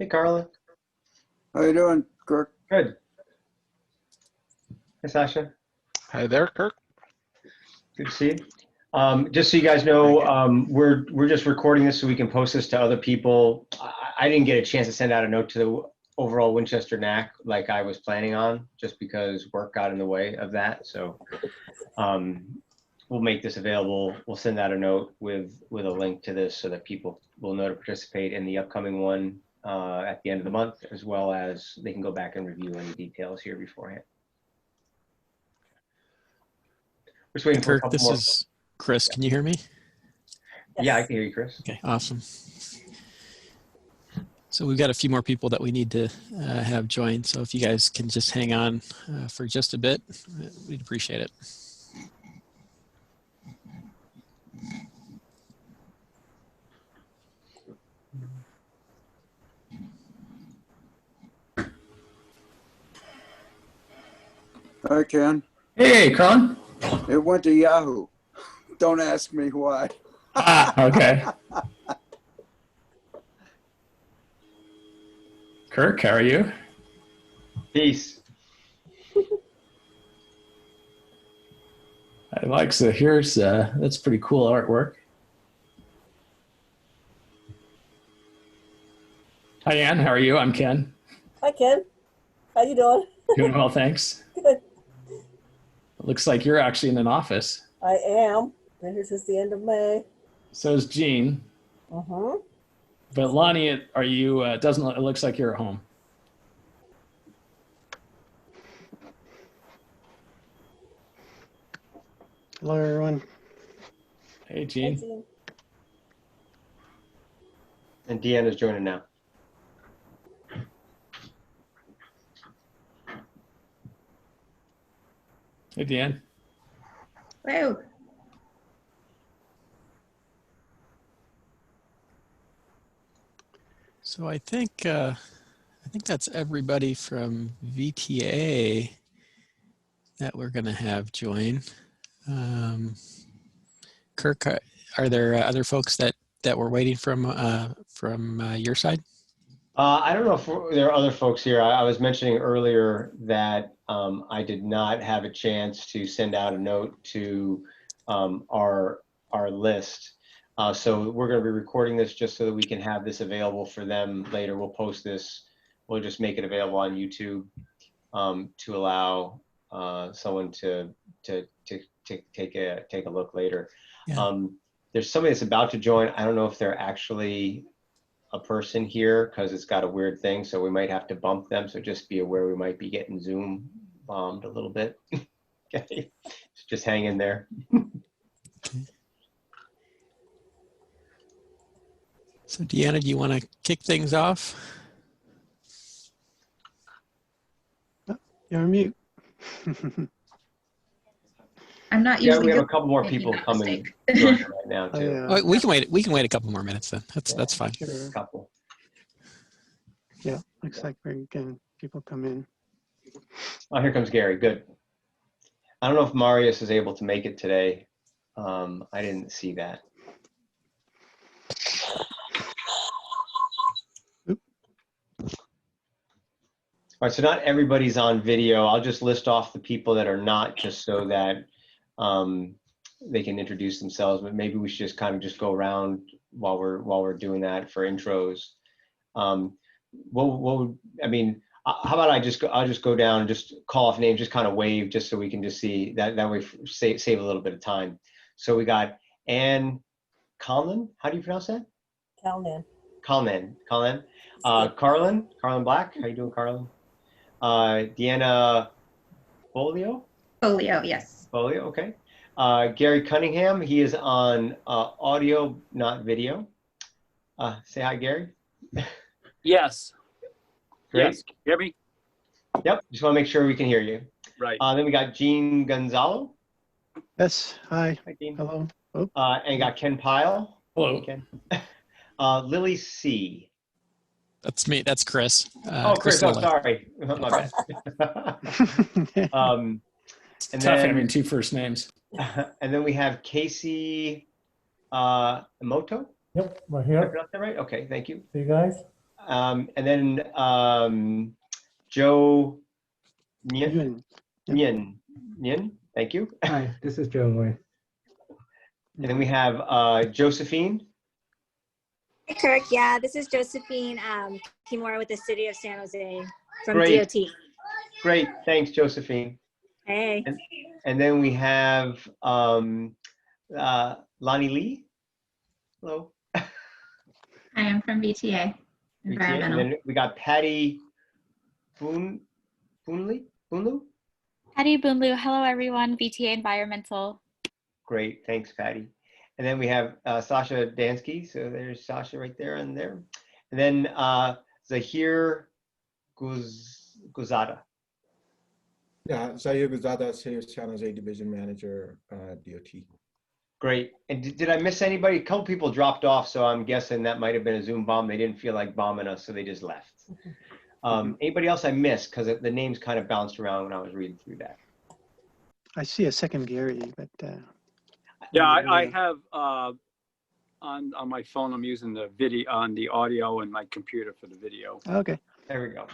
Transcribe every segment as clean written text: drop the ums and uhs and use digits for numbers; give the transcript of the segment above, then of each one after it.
Hey, Carla. How you doing, Kirk? Good. Hey, Sasha. Hi there, Kirk. Good to see you. Just so you guys know, we're just recording this so we can post this to other people. I didn't get a chance to send out a note to the overall Winchester NAC like I was planning on, just because work got in the way of that. So we'll make this available. We'll send out a note with a link to this so that people will know to participate in the upcoming one at the end of the month, as well as they can go back and review any details here beforehand. We're just waiting for a Kirk, couple this more. is Chris. Can you hear me? Yeah, I can hear you, Chris. Okay, awesome. So we've got a few more people that we need to have join. So if you guys can just hang on for just a bit, we'd appreciate it. Hi, Ken. Hey, Colin. It went to Yahoo. Don't ask me why. Okay. Kirk, how are you? Peace. I like, so here's, that's pretty cool artwork. Hi, Ann, how are you? I'm Ken. Hi, Ken. How you doing? Doing well, thanks. Good. It looks like you're actually in an office. I am. Been here since the end of May. So is Jean. Uh-huh. But Lonnie, are you, it looks like you're at home. Hello, everyone. Hey, Hi, Jean. Jean. And Deanna's joining now. Hey, Deanne. Hello. So I think that's everybody from VTA that we're going to have join. Kirk, are there other folks that we're waiting from your side? I don't know if there are other folks here. I was mentioning earlier that I did not have a chance to send out a note to our list. So we're going to be recording this just so that we can have this available for them later. We'll post this. We'll just make it available on YouTube to allow someone to take a look later. Yeah. There's somebody that's about to join. I don't know if they're actually a person here because it's got a weird thing, so we might have to bump them. So just be aware we might be getting Zoom bombed a little bit. Okay, just hang in there. Okay. So Deanna, do you want to kick things off? You're on mute. I'm not Yeah, usually we have a good couple more at making people that coming mistake. joining right now Oh, too. yeah. Oh, we can wait. We can wait a couple more minutes then. That's fine. Sure. A couple. Yeah, looks like we're getting people come in. Oh, here comes Gary. Good. I don't know if Marius is able to make it today. I didn't see that. Oop. All right, so not everybody's on video. I'll just list off the people that are not, just so that they can introduce themselves. But maybe we should just kind of just go around while we're doing that for intros. I mean, how about I'll just go down and just call off names, just kind of wave, just so we can just see that way save a little bit of time. So we got Ann Conlon. How do you pronounce that? Calnan. Conlon. Carlin Black. How you doing, Carlin? Deanna Folio. Folio, yes. Folio, okay. Gary Cunningham. He is on audio, not video. Say hi, Gary. Yes. Great. Yes. Can you hear me? Yep. Just want to make sure we can hear you. Right. Then we got Jean Gonzalo. Yes, hi. Hi, Jean. Hello. Oh, And got Ken Pyle. Hello. Ken. Lily C. That's me. That's Chris. Oh, Chris. Oh, Lilly. sorry. My bad. And Tough then, having two first names. and then we have Casey Emoto. Yep, we're Did I here. pronounce that right? Okay, thank you. See you guys. And then Joe Nguyen. Yun. Nguyen, thank you. Hi, this is Joe Moy. And then we have Josephine. Hey, Kirk. Yeah, this is Josephine Kimura with the City of San Jose from Great. DOT. Great, thanks, Josephine. Hey. And then we have Lonnie Lee. Hello. I am from VTA Environmental. And then we got Patty Boonlu. Patty Boonlu. Hello, everyone. VTA Environmental. Great, thanks, Patty. And then we have Sasha Dansky. So there's Sasha right there and there. And then Zahir Guzada. Yeah, Zahir Guzada, San Jose Division Manager, DOT. Great. And did I miss anybody? A couple people dropped off, so I'm guessing that might have been a Zoom bomb. They didn't feel like bombing us, so they just left. Anybody else I missed? Because the names kind of bounced around when I was reading through that. I see a second Gary, but Yeah, I have on my phone. I'm using the video on the audio and my computer for the video. okay. There we go.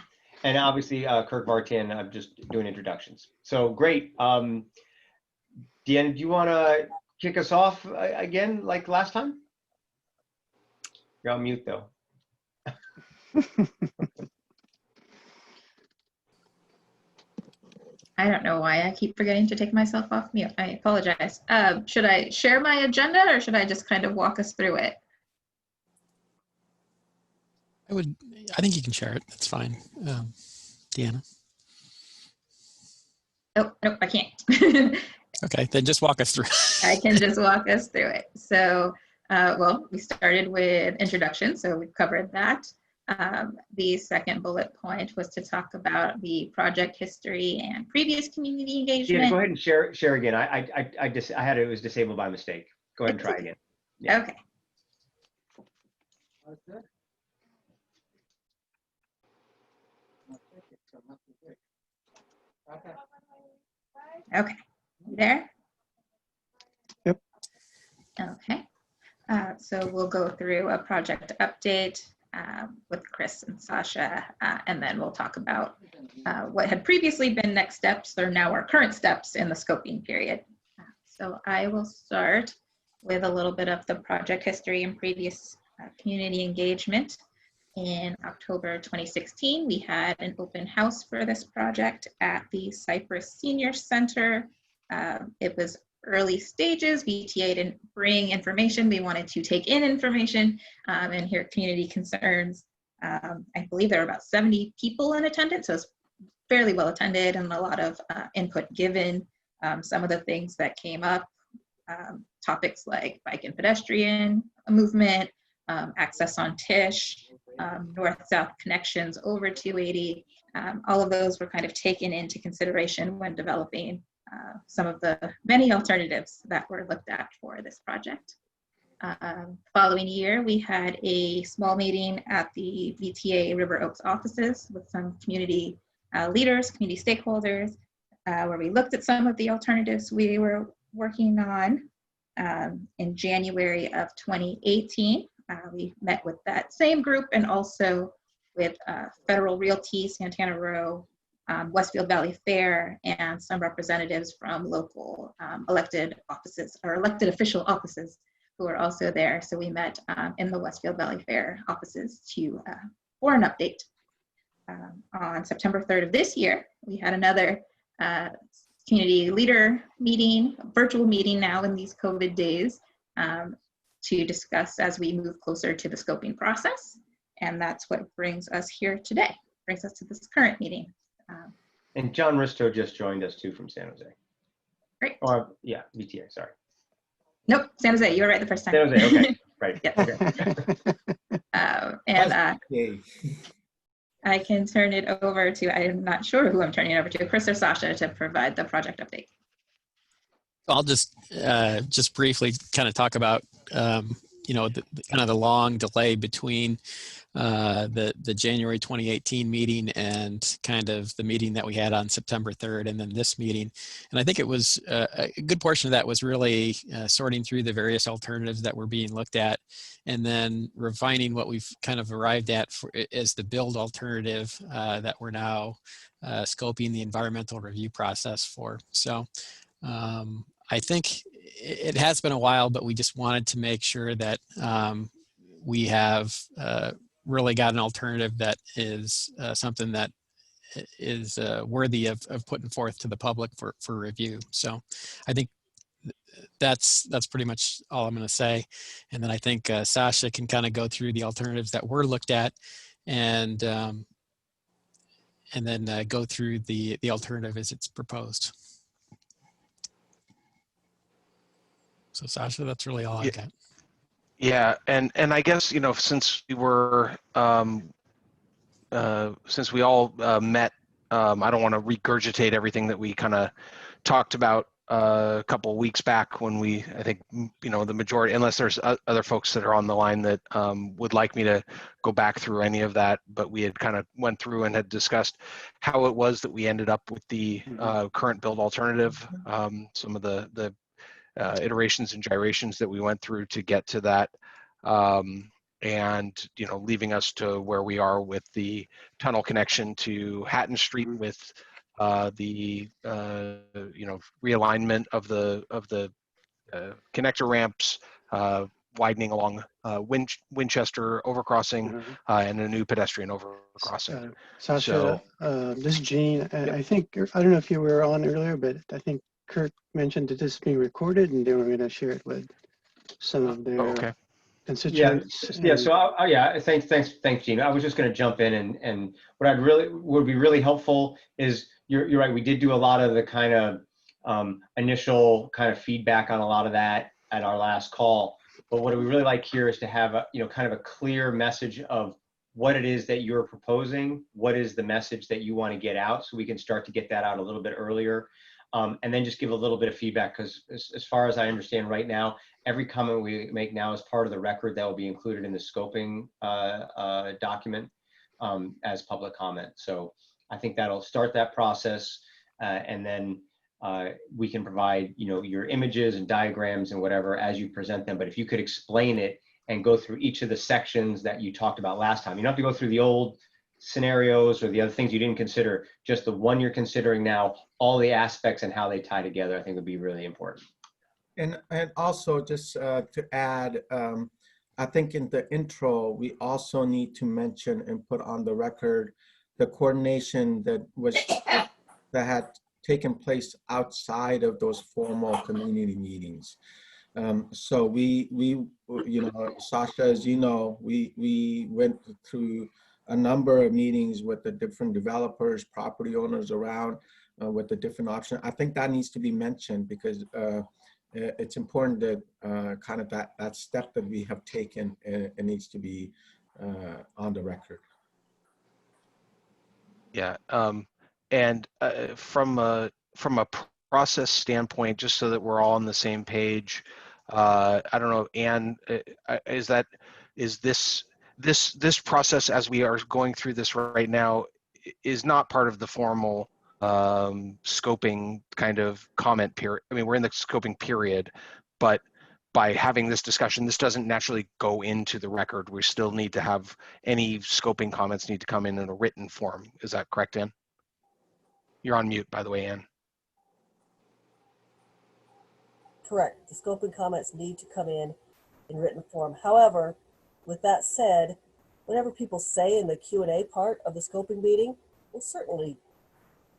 And obviously, Kirk Vartan, I'm just doing introductions. So great. Deanna, do you want to kick us off again like last time? You're on mute, though. I don't know why I keep forgetting to take myself off mute. I apologize. Should I share my agenda or should I just kind of walk us through it? I think you can share it. That's fine. Deanna. Oh, nope, I can't. Okay, then just walk us through. I can just walk us through it. So, well, we started with introduction, so we've covered that. The second bullet point was to talk about the project history and previous community engagement. Yeah, go ahead and share again. I had it was disabled by mistake. Go ahead and try again. Yeah. Okay. Okay, you there? Yep. Okay, so we'll go through a project update with Chris and Sasha, and then we'll talk about what had previously been next steps or now our current steps in the scoping period. So I will start with a little bit of the project history and previous community engagement. In October 2016, we had an open house for this project at the Cypress Senior Center. It was early stages. VTA didn't bring information. We wanted to take in information and hear community concerns. I believe there were about 70 people in attendance, so it's fairly well attended and a lot of input given. Some of the things that came up, topics like bike and pedestrian movement, access on Tisch, north-south connections over 280. All of those were kind of taken into consideration when developing some of the many alternatives that were looked at for this project. Following year, we had a small meeting at the VTA River Oaks offices with some community leaders, community stakeholders, where we looked at some of the alternatives we were working on. In January of 2018, we met with that same group and also with Federal Realty, Santana Row, Westfield Valley Fair, and some representatives from local elected offices or elected official offices who are also there. So we met in the Westfield Valley Fair offices for an update. On September 3rd of this year, we had another community leader meeting, virtual meeting now in these COVID days, to discuss as we move closer to the scoping process. And that's what brings us here today, brings us to this current meeting. And John Risto just joined us too from San Jose. Great. Or yeah, VTA, sorry. Nope, San Jose, you were right the first time. San Jose, okay, right. Yes. Okay. I can turn it over to, I'm not sure who I'm turning it over to, Chris or Sasha, to provide the project update. I'll just briefly kind of talk about you know, the kind of the long delay between the January 2018 meeting and kind of the meeting that we had on September 3rd, and then this meeting. And I think it was a good portion of that was really sorting through the various alternatives that were being looked at, and then refining what we've kind of arrived at for, as the build alternative that we're now scoping the environmental review process for. So I think it has been a while, but we just wanted to make sure that we have really got an alternative that is something that is worthy of putting forth to the public for review. So I think that's pretty much all I'm going to say. And then I think Sasha can kind of go through the alternatives that were looked at, and then go through the alternative as it's proposed. So Sasha, that's really all I got. Yeah, and I guess, you know, since we were since we all met, I don't want to regurgitate everything that we kind of talked about a couple of weeks back when we, I think, you know, the majority, unless there's other folks that are on the line that would like me to go back through any of that, but we had kind of went through and had discussed how it was that we ended up with the current build alternative, some of the iterations and gyrations that we went through to get to that, and, you know, leaving us to where we are with the tunnel connection to Hatton Street with the you know, realignment of the connector ramps, widening along Winchester overcrossing, and a new pedestrian overcrossing. Sasha, this is Gene. I think, I don't know if you were on earlier, but I think Kirk mentioned that this is being recorded and they were going to share it with some of their constituents. Yeah. So thanks, Gene. I was just going to jump in, and what would be really helpful is you're right. We did do a lot of the kind of initial kind of feedback on a lot of that at our last call. But what we really like here is to have a, you know, kind of a clear message of what it is that you're proposing, what is the message that you want to get out, so we can start to get that out a little bit earlier. And then just give a little bit of feedback, because as far as I understand right now, every comment we make now is part of the record that will be included in the scoping document as public comment. So I think that'll start that process, and then we can provide, you know, your images and diagrams and whatever as you present them. But if you could explain it and go through each of the sections that you talked about last time, you don't have to go through the old scenarios or the other things you didn't consider, just the one you're considering now, all the aspects and how they tie together, I think would be really important. And also just to add, I think in the intro, we also need to mention and put on the record the coordination that had taken place outside of those formal community meetings. So we, you know, Sasha, as you know, we went through a number of meetings with the different developers, property owners around with the different options. I think that needs to be mentioned because it's important that kind of that step that we have taken, it needs to be on the record. Yeah, and from a process standpoint, just so that we're all on the same page, I don't know, Anne, is this process as we are going through this right now is not part of the formal scoping kind of comment period. I mean, we're in the scoping period, but by having this discussion, this doesn't naturally go into the record. We still need to have any scoping comments need to come in a written form. Is that correct, Ann? You're on mute, by the way, Ann. Correct. The scoping comments need to come in written form. However, with that said, whatever people say in the Q&A part of the scoping meeting, we'll certainly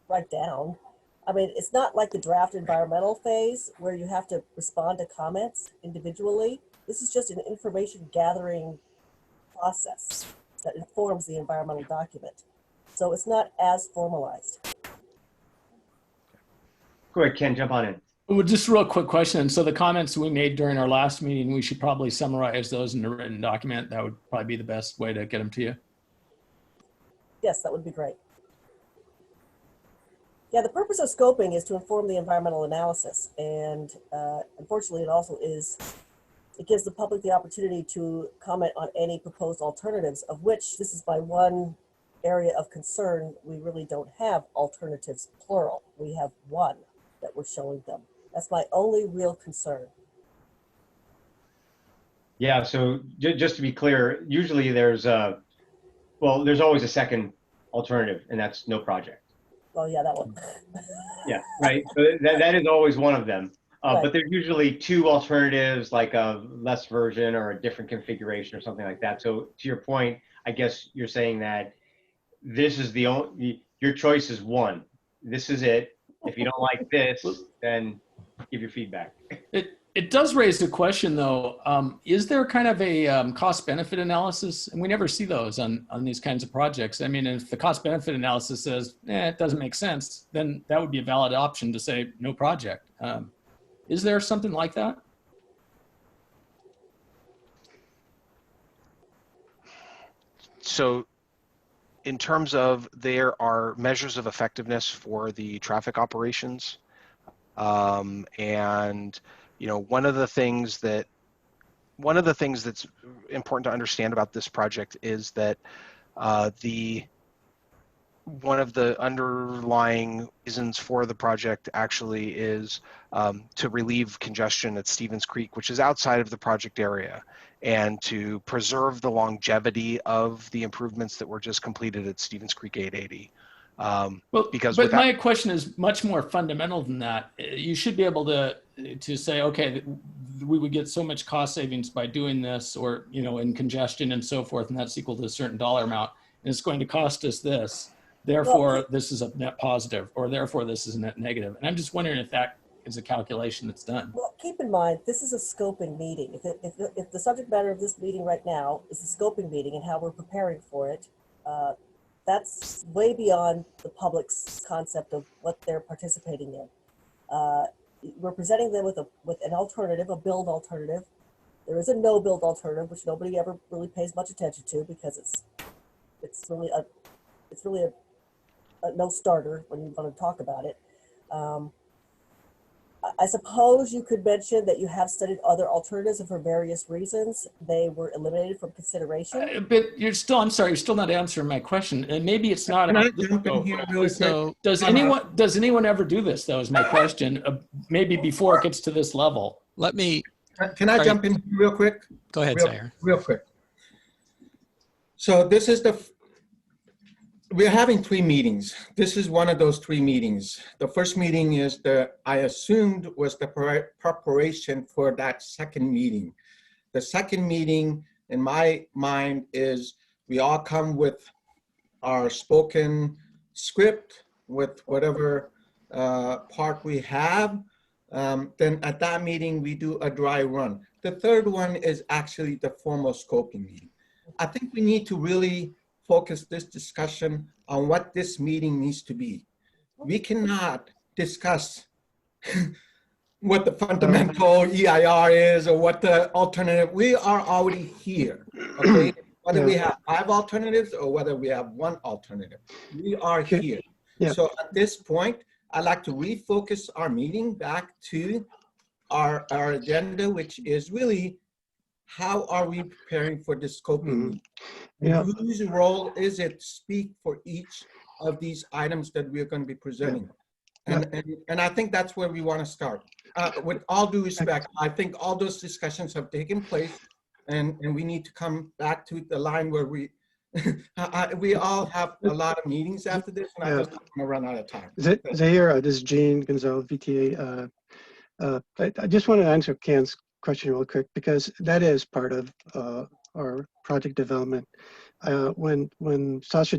write down. I mean, it's not like the draft environmental phase where you have to respond to comments individually. This is just an information gathering process that informs the environmental document. So it's not as formalized. Go ahead, Ken, jump on in. Well, just a real quick question. So the comments we made during our last meeting, we should probably summarize those in a written document. That would probably be the best way to get them to you. Yes, that would be great. Yeah, the purpose of scoping is to inform the environmental analysis. And unfortunately, it also is It gives the public the opportunity to comment on any proposed alternatives, of which this is my one area of concern. We really don't have alternatives, plural. We have one that we're showing them. That's my only real concern. Yeah, so just to be clear, usually there's there's always a second alternative, and that's no project. Oh yeah, that one. Yeah, right. So that is always one of them. Right. But there's usually two alternatives, like a less version or a different configuration or something like that. So to your point, I guess you're saying that this is the only, your choice is one. This is it. If you don't like this, then give your feedback. It does raise the question, though. Is there kind of a cost-benefit analysis? And we never see those on these kinds of projects. I mean, if the cost-benefit analysis says, it doesn't make sense, then that would be a valid option to say no project. Is there something like that? So in terms of, there are measures of effectiveness for the traffic operations. And, you know, one of the things that's important to understand about this project is that one of the underlying reasons for the project actually is to relieve congestion at Stevens Creek, which is outside of the project area, and to preserve the longevity of the improvements that were just completed at Stevens Creek 880. But my question is much more fundamental than that. You should be able to say, okay, we would get so much cost savings by doing this, or, you know, in congestion and so forth, and that's equal to a certain dollar amount, and it's going to cost us this. Therefore, this is a net positive, or therefore this is a net negative. And I'm just wondering if that is a calculation that's done. Well, keep in mind, this is a scoping meeting. If the subject matter of this meeting right now is the scoping meeting and how we're preparing for it, that's way beyond the public's concept of what they're participating in. We're presenting them with an alternative, a build alternative. There is a no build alternative, which nobody ever really pays much attention to, because it's really a no starter when you want to talk about it. I suppose you could mention that you have studied other alternatives, and for various reasons they were eliminated from consideration. But I'm sorry, you're still not answering my question. And maybe it's not. Can I jump in here really quick? Does anyone ever do this, though, is my question, maybe before it gets to this level? Can I jump in real quick? Go ahead, Sayer. Real quick. So this is we're having 3 meetings. This is one of those 3 meetings. The first meeting is I assumed was the preparation for that second meeting. The second meeting, in my mind, is we all come with our spoken script with whatever part we have. Then at that meeting, we do a dry run. The third one is actually the formal scoping meeting. I think we need to really focus this discussion on what this meeting needs to be. We cannot discuss what the fundamental EIR is or what the alternative. We are already here, okay? Whether we have 5 alternatives or whether we have 1 alternative, we are here. Yeah. So at this point, I'd like to refocus our meeting back to our agenda, which is really, how are we preparing for this scoping? Whose role is it to speak for each of these items that we're going to be presenting? And I think that's where we want to start. With all due respect, I think all those discussions have taken place, and we need to come back to the line where we all have a lot of meetings after this, and I'm just going to run out of time. Zaire, this is Gene Gonzalez, VTA. I just want to answer Ken's question real quick, because that is part of our project development. When Sasha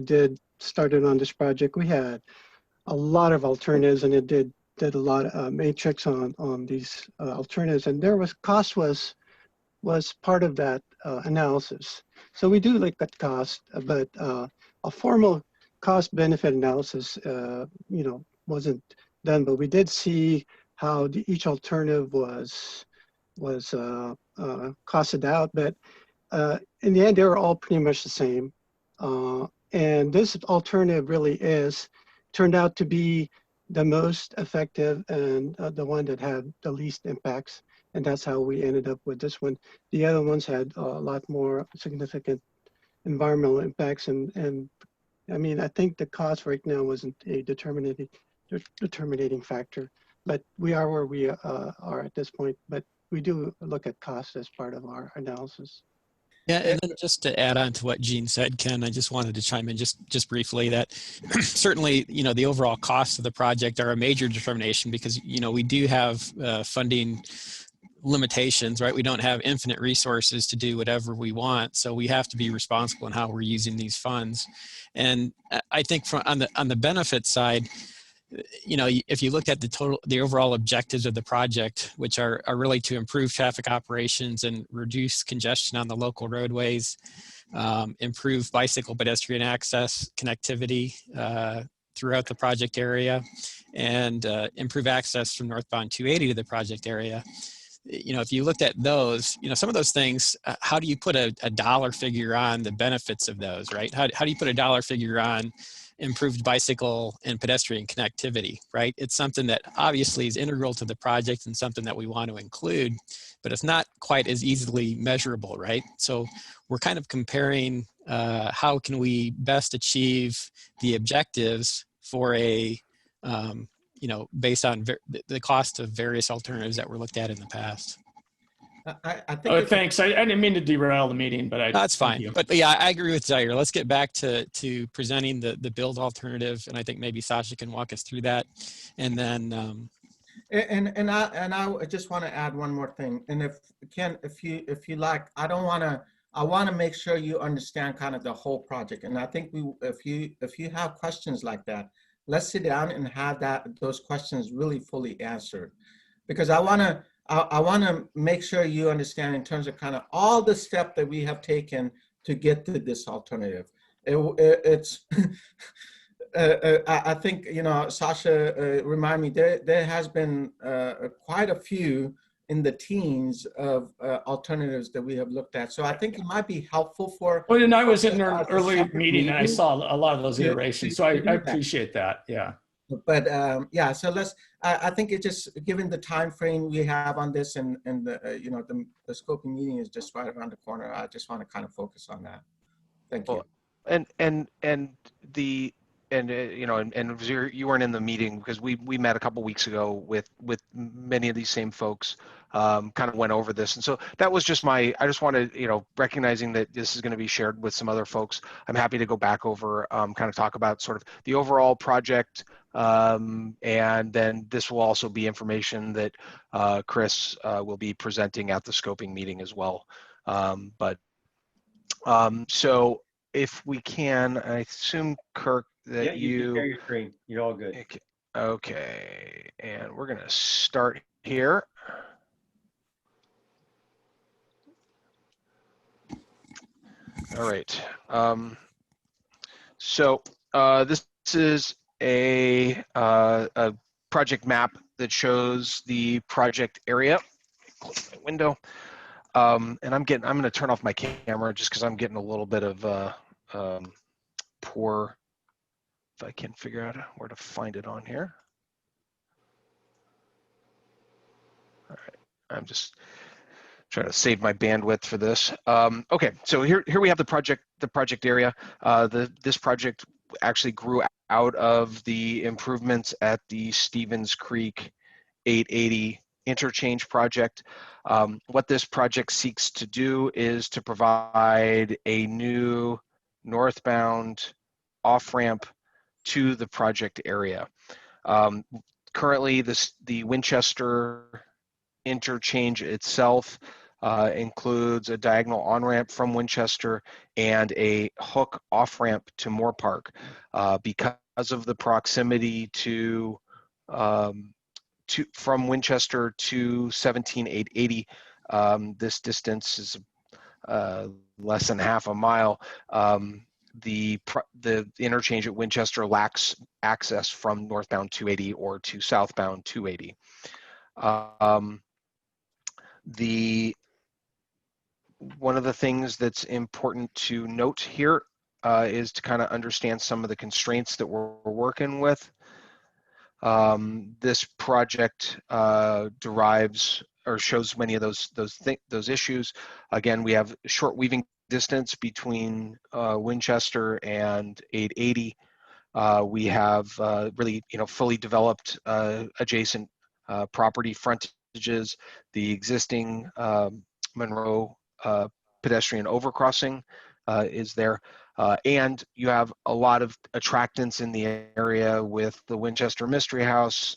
started on this project, we had a lot of alternatives, and it did a lot of matrix on these alternatives, and cost was part of that analysis. So we do look at cost, but a formal cost benefit analysis, wasn't done. But we did see how each alternative was costed out, but in the end, they were all pretty much the same. And this alternative really turned out to be the most effective and the one that had the least impacts. And that's how we ended up with this one. The other ones had a lot more significant environmental impacts. And I mean, I think the cost right now wasn't a determinating factor, but we are where we are at this point. But we do look at cost as part of our analysis. Yeah, and then just to add on to what Gene said, Ken, I just wanted to chime in just briefly that certainly, you know, the overall costs of the project are a major determination because, you know, we do have funding limitations, right? We don't have infinite resources to do whatever we want. So we have to be responsible in how we're using these funds. And I think on the benefit side, you know, if you look at the overall objectives of the project, which are really to improve traffic operations and reduce congestion on the local roadways, improve bicycle pedestrian access connectivity throughout the project area, and improve access from northbound 280 to the project area. You know, if you looked at those, you know, some of those things, how do you put a dollar figure on the benefits of those, right? How do you put a dollar figure on improved bicycle and pedestrian connectivity, right? It's something that obviously is integral to the project and something that we want to include, but it's not quite as easily measurable, right? So we're kind of comparing how can we best achieve the objectives for a, you know, based on the cost of various alternatives that were looked at in the past. I think thanks. I didn't mean to derail the meeting, but that's fine. But yeah, I agree with Zaire. Let's get back to presenting the build alternative, and I think maybe Sasha can walk us through that, and then. And I just want to add one more thing. And if Ken, if you like, I want to make sure you understand kind of the whole project. And I think if you have questions like that, let's sit down and have those questions really fully answered, because I want to make sure you understand in terms of kind of all the steps that we have taken to get to this alternative. It's I think, you know, Sasha remind me there has been quite a few in the teens of alternatives that we have looked at. So I think it might be helpful for. Well, and I was in an early meeting and I saw a lot of those iterations. So I appreciate that. Yeah. But yeah, so I think it just, given the time frame we have on this and the, you know, the scoping meeting is just right around the corner. I just want to kind of focus on that. Thank you. You know, and you weren't in the meeting because we met a couple weeks ago with many of these same folks, kind of went over this. And so that was just I just wanted, you know, recognizing that this is going to be shared with some other folks. I'm happy to go back over, kind of talk about sort of the overall project. And then this will also be information that Chris will be presenting at the scoping meeting as well. So if we can, I assume, Kirk, that you can share your screen. You're all good. Okay, and we're gonna start here. All right. So this is a project map that shows the project area. Close my window. And I'm going to turn off my camera just because I'm getting a little bit of poor. If I can figure out where to find it on here. All right, I'm just trying to save my bandwidth for this. Okay, so here we have the project area. This project actually grew out of the improvements at the Stevens Creek 880 interchange project. What this project seeks to do is to provide a new northbound off-ramp to the project area. Currently, the Winchester interchange itself includes a diagonal on-ramp from Winchester and a hook off-ramp to Moore Park. Because of the proximity from Winchester to 17880, this distance is less than half a mile. The interchange at Winchester lacks access from northbound 280 or to southbound 280. One of the things that's important to note here is to kind of understand some of the constraints that we're working with. This project derives or shows many of those issues. Again, we have short weaving distance between Winchester and 880. We have really, fully developed adjacent property frontages. The existing Monroe pedestrian overcrossing is there. And you have a lot of attractants in the area with the Winchester Mystery House,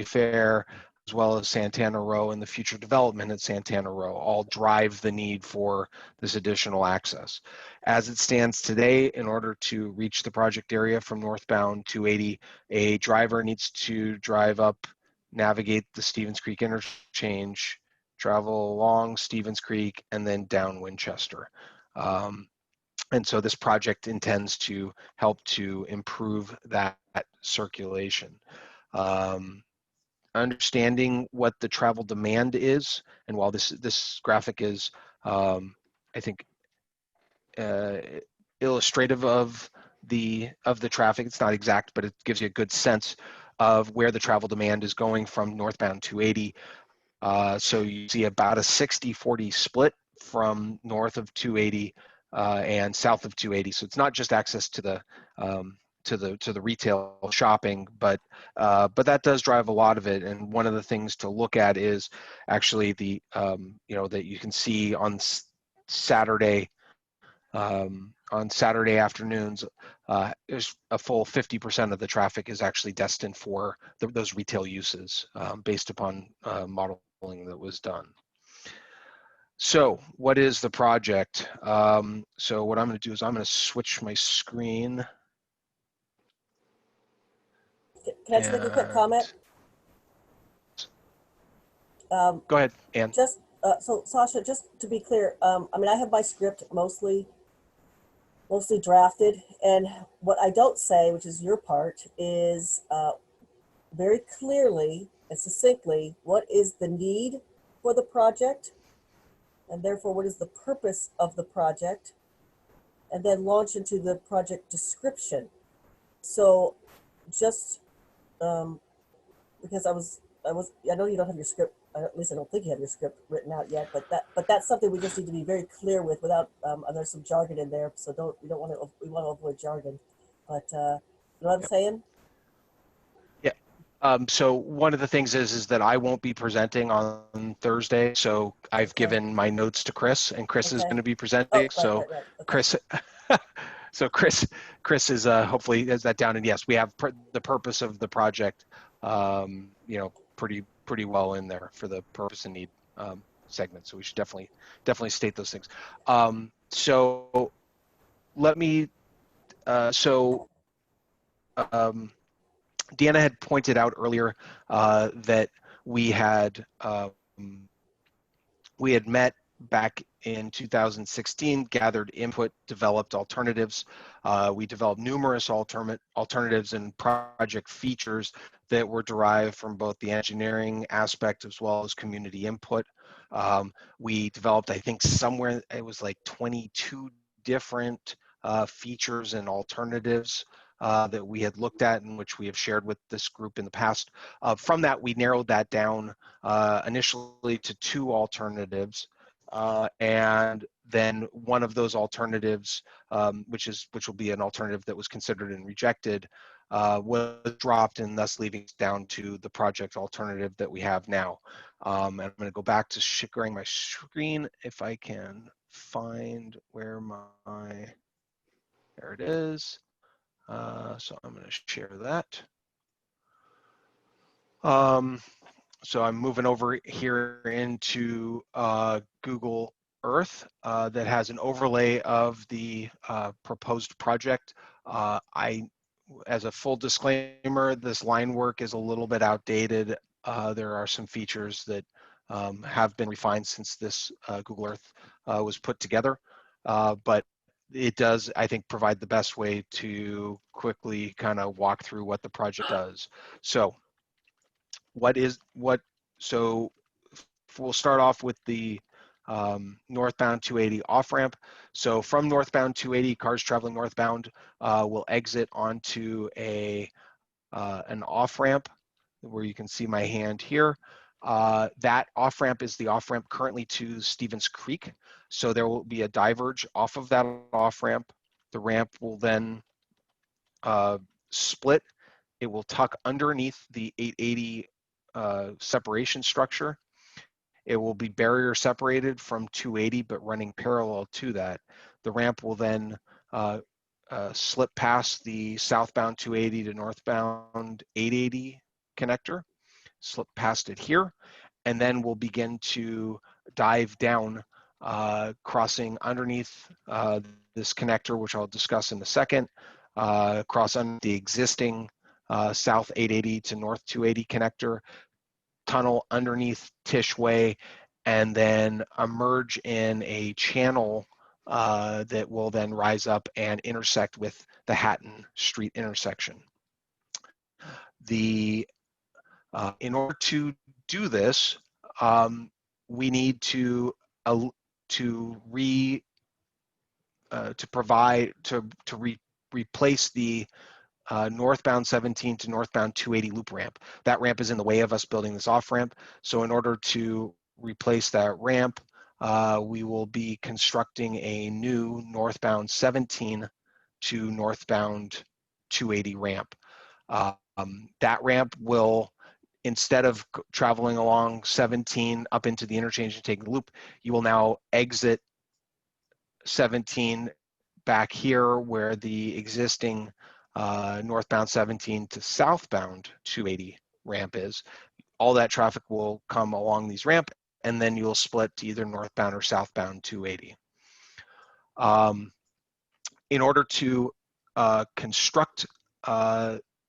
Fair, as well as Santana Row and the future development at Santana Row, all drive the need for this additional access. As it stands today, in order to reach the project area from northbound 280, a driver needs to drive up, navigate the Stevens Creek interchange, travel along Stevens Creek, and then down Winchester. And so this project intends to help to improve that circulation. Understanding what the travel demand is, and while this graphic is, I think, illustrative of the traffic, it's not exact, but it gives you a good sense of where the travel demand is going from northbound 280. So you see about a 60-40 split from north of 280 and south of 280. So it's not just access to the retail shopping, but that does drive a lot of it. And one of the things to look at is actually the that you can see on Saturday afternoons, there's a full 50% of the traffic is actually destined for those retail uses based upon modeling that was done. So what is the project? So what I'm going to do is I'm going to switch my screen. Can I just make a quick comment? Go ahead, Ann. Just so Sasha, just to be clear, I mean, I have my script mostly drafted, and what I don't say, which is your part, is very clearly and succinctly what is the need for the project, and therefore what is the purpose of the project, and then launch into the project description. So just because I know you don't have your script, at least I don't think you have your script written out yet, but that's something we just need to be very clear with without, and there's some jargon in there, so we want to avoid jargon, but you know what I'm saying? Yeah. So one of the things is that I won't be presenting on Thursday, so I've given my notes to Chris, and Chris is going to be presenting. Okay. Chris, so Chris is hopefully has that down, and yes, we have the purpose of the project, pretty well in there for the purpose and need segment. So we should definitely state those things. So let me. Deanna had pointed out earlier that we had met back in 2016, gathered input, developed alternatives. We developed numerous alternatives and project features that were derived from both the engineering aspect as well as community input. We developed, I think somewhere it was like 22 different features and alternatives that we had looked at and which we have shared with this group in the past. From that, we narrowed that down initially to 2 alternatives. And then one of those alternatives, which will be an alternative that was considered and rejected, was dropped, and thus leaving us down to the project alternative that we have now. And I'm going to go back to sharing my screen if I can find where there it is. So I'm going to share that. So I'm moving over here into Google Earth that has an overlay of the proposed project. As a full disclaimer, this line work is a little bit outdated. There are some features that have been refined since this Google Earth was put together, but it does, I think, provide the best way to quickly kind of walk through what the project does. So so we'll start off with the northbound 280 off-ramp. So from northbound 280, cars traveling northbound will exit onto an off-ramp where you can see my hand here. That off-ramp is the off-ramp currently to Stevens Creek. So there will be a diverge off of that off-ramp. The ramp will then split. It will tuck underneath the 880 separation structure. It will be barrier separated from 280, but running parallel to that. The ramp will then slip past the southbound 280 to northbound 880 connector, slip past it here, and then we'll begin to dive down, crossing underneath this connector, which I'll discuss in a second, cross under the existing south 880 to north 280 connector, tunnel underneath Tisch Way, and then emerge in a channel that will then rise up and intersect with the Hatton Street intersection. In order to do this, we need to replace the northbound 17 to northbound 280 loop ramp. That ramp is in the way of us building this off ramp. So in order to replace that ramp, we will be constructing a new northbound 17 to northbound 280 ramp. That ramp will, instead of traveling along 17 up into the interchange and taking the loop, you will now exit 17 back here where the existing northbound 17 to southbound 280 ramp is. All that traffic will come along these ramp, and then you'll split to either northbound or southbound 280. In order to construct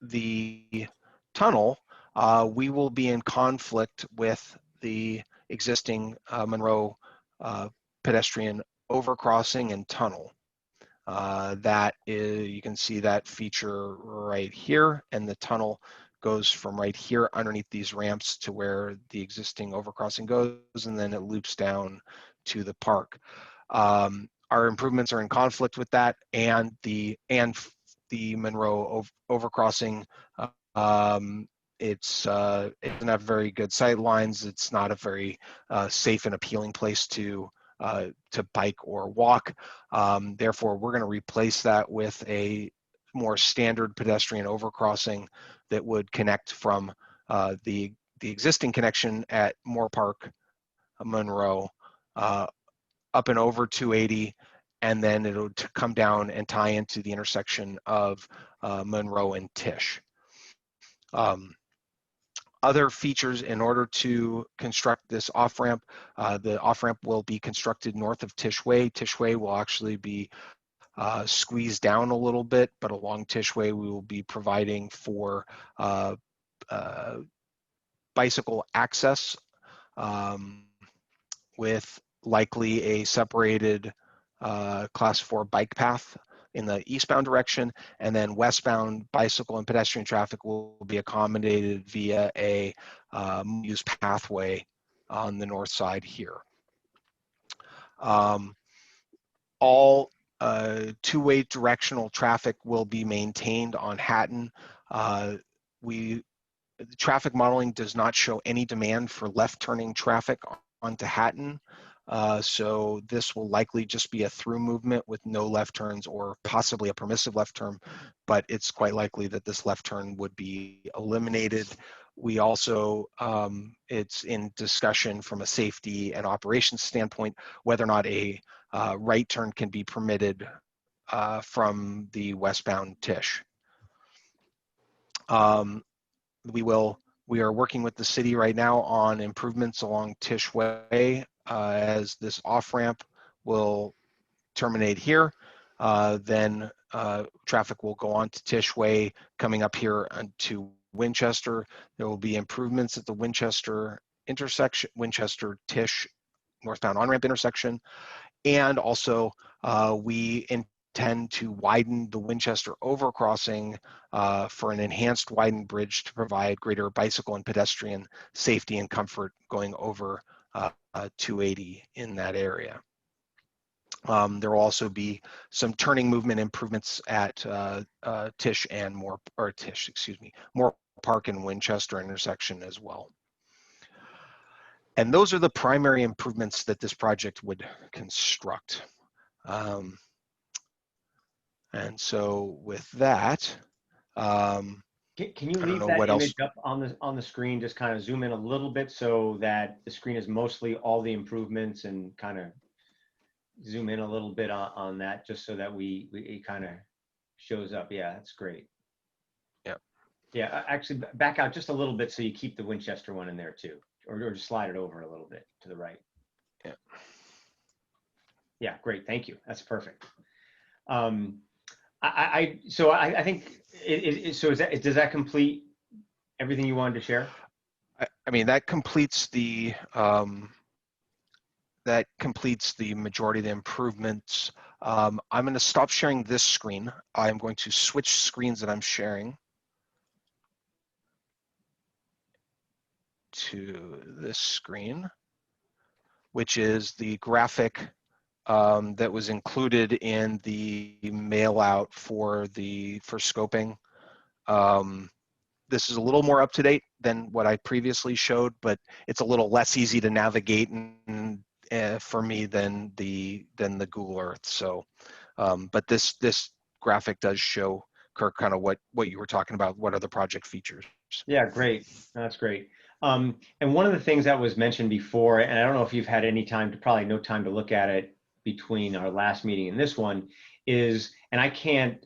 the tunnel, we will be in conflict with the existing Monroe pedestrian overcrossing and tunnel. That is, you can see that feature right here, and the tunnel goes from right here underneath these ramps to where the existing overcrossing goes, and then it loops down to the park. Our improvements are in conflict with that, and the Monroe overcrossing. It doesn't have very good sight lines. It's not a very safe and appealing place to bike or walk. Therefore, we're going to replace that with a more standard pedestrian overcrossing that would connect from the existing connection at Moore Park, Monroe, up and over 280, and then it'll come down and tie into the intersection of Monroe and Tisch. Other features in order to construct this off-ramp, the off-ramp will be constructed north of Tisch Way. Tisch Way will actually be squeezed down a little bit, but along Tisch Way we will be providing for bicycle access with likely a separated class 4 bike path in the eastbound direction, and then westbound bicycle and pedestrian traffic will be accommodated via a used pathway on the north side here. All two-way directional traffic will be maintained on Hatton. The traffic modeling does not show any demand for left turning traffic onto Hatton. So this will likely just be a through movement with no left turns, or possibly a permissive left turn, but it's quite likely that this left turn would be eliminated. We also, it's in discussion from a safety and operations standpoint, whether or not a right turn can be permitted from the westbound Tisch. We are working with the city right now on improvements along Tisch Way, as this off-ramp will terminate here. Then traffic will go on to Tisch Way, coming up here to Winchester. There will be improvements at the Winchester intersection, Winchester-Tisch northbound on-ramp intersection. And also we intend to widen the Winchester overcrossing for an enhanced widened bridge to provide greater bicycle and pedestrian safety and comfort going over 280 in that area. There will also be some turning movement improvements at Tisch and Moore Park and Winchester intersection as well. And those are the primary improvements that this project would construct. And so with that, can you leave that image up on the screen? Just kind of zoom in a little bit so that the screen is mostly all the improvements, and kind of zoom in a little bit on that, just so that it kind of shows up. Yeah, that's great. Yep. Yeah, actually back out just a little bit so you keep the Winchester one in there too, or just slide it over a little bit to the right. Yeah. Yeah, great. Thank you. That's perfect. So I think does that complete everything you wanted to share? I mean, that completes the majority of the improvements. I'm going to stop sharing this screen. I'm going to switch screens that I'm sharing to this screen, which is the graphic that was included in the mail out for scoping. This is a little more up to date than what I previously showed, but it's a little less easy to navigate for me than the Google Earth. So, but this graphic does show, Kirk, kind of what you were talking about. What are the project features? Yeah, great. That's great. And one of the things that was mentioned before, and I don't know if you've had any time probably no time to look at it between our last meeting and this one, is, and I can't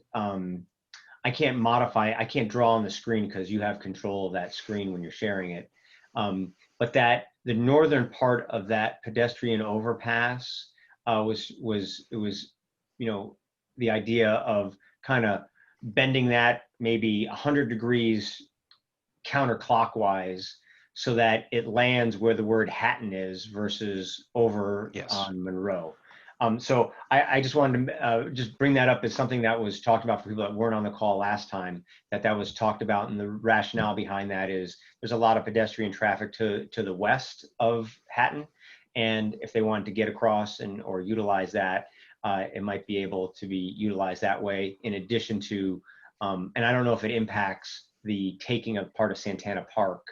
modify, I can't draw on the screen because you have control of that screen when you're sharing it. But that the northern part of that pedestrian overpass was the idea of kind of bending that maybe 100 degrees counterclockwise so that it lands where the word Hatton is versus over on Monroe. So I just wanted to just bring that up as something that was talked about for people that weren't on the call last time, that was talked about, and the rationale behind that is there's a lot of pedestrian traffic to the west of Hatton, and if they wanted to get across or utilize that, it might be able to be utilized that way, in addition to, and I don't know if it impacts the taking of part of Santana Park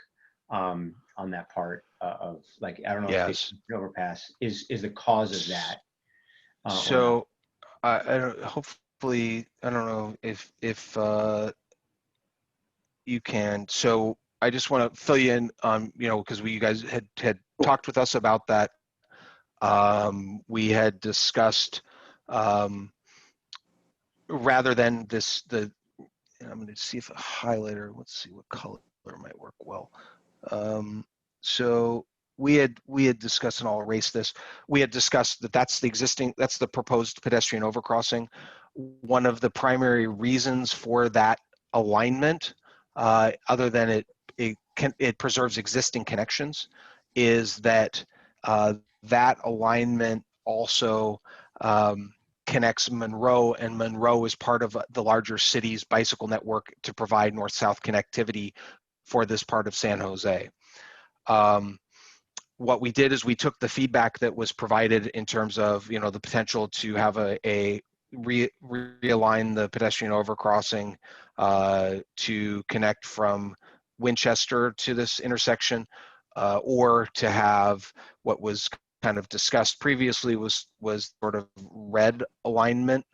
on that part of, like, I don't know if the overpass is the cause of that. So I don't, hopefully, I don't know if you can. So I just want to fill you in on, because you guys had talked with us about that. We had discussed, rather than I'm going to see if a highlighter, let's see what color might work well. So we had discussed, and I'll erase this. We had discussed that's the proposed pedestrian overcrossing. One of the primary reasons for that alignment, other than it preserves existing connections, is that that alignment also connects Monroe, and Monroe is part of the larger city's bicycle network to provide north-south connectivity for this part of San Jose. What we did is we took the feedback that was provided in terms of, the potential to have realign the pedestrian overcrossing to connect from Winchester to this intersection, or to have what was kind of discussed previously was sort of red alignment,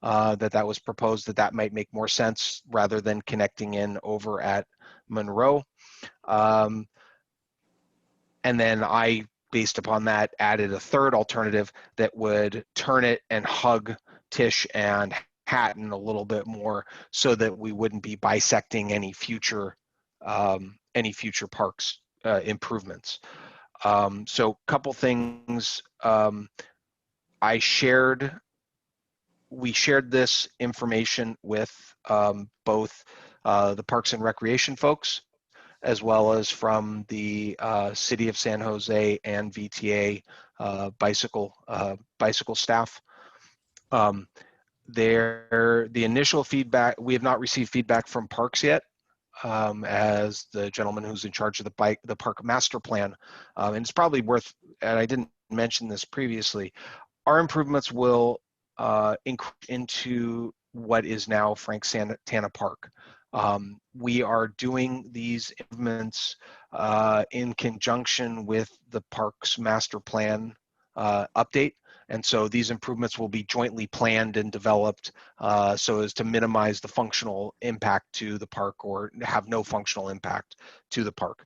that was proposed, that might make more sense rather than connecting in over at Monroe. And then I, based upon that, added a third alternative that would turn it and hug Tisch and Hatton a little bit more, so that we wouldn't be bisecting any future parks improvements. So a couple things. We shared this information with both the Parks and Recreation folks, as well as from the City of San Jose and VTA bicycle staff. The initial feedback, we have not received feedback from Parks yet, as the gentleman who's in charge of the park master plan, and it's probably worth, and I didn't mention this previously, our improvements will increase into what is now Frank Santana Park. We are doing these improvements in conjunction with the park's master plan update. And so these improvements will be jointly planned and developed so as to minimize the functional impact to the park or have no functional impact to the park.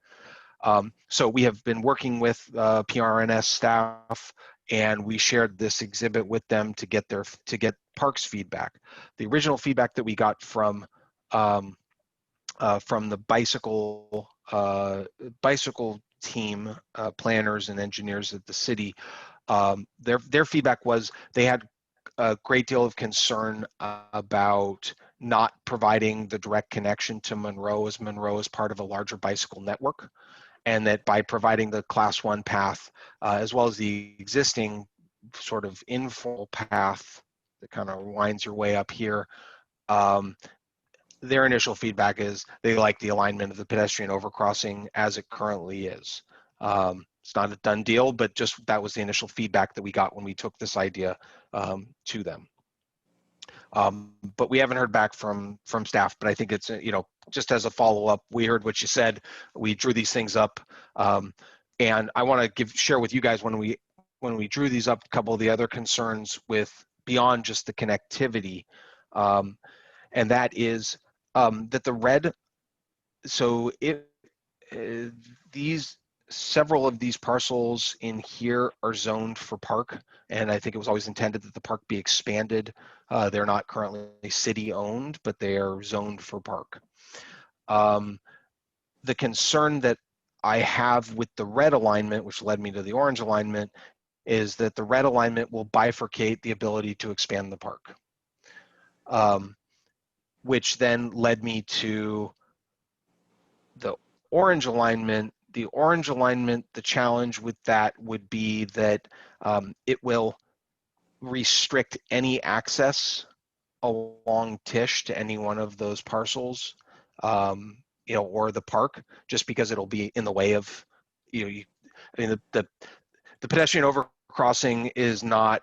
So we have been working with PRNS staff, and we shared this exhibit with them to get parks feedback. The original feedback that we got from the bicycle team planners and engineers at the city, their feedback was they had a great deal of concern about not providing the direct connection to Monroe, as Monroe is part of a larger bicycle network, and that by providing the class 1 path as well as the existing sort of informal path that kind of winds your way up here, their initial feedback is they like the alignment of the pedestrian overcrossing as it currently is. It's not a done deal, but just that was the initial feedback that we got when we took this idea to them. But we haven't heard back from staff, but I think it's, just as a follow-up, we heard what you said, we drew these things up, and I want to share with you guys when we drew these up, a couple of the other concerns with beyond just the connectivity, and that is that the red, so several of these parcels in here are zoned for park, and I think it was always intended that the park be expanded. They're not currently city owned, but they are zoned for park. The concern that I have with the red alignment, which led me to the orange alignment, is that the red alignment will bifurcate the ability to expand the park, which then led me to the orange alignment. The orange alignment, the challenge with that would be that it will restrict any access along Tisch to any one of those parcels, or the park, just because it'll be in the way of, the pedestrian overcrossing is not,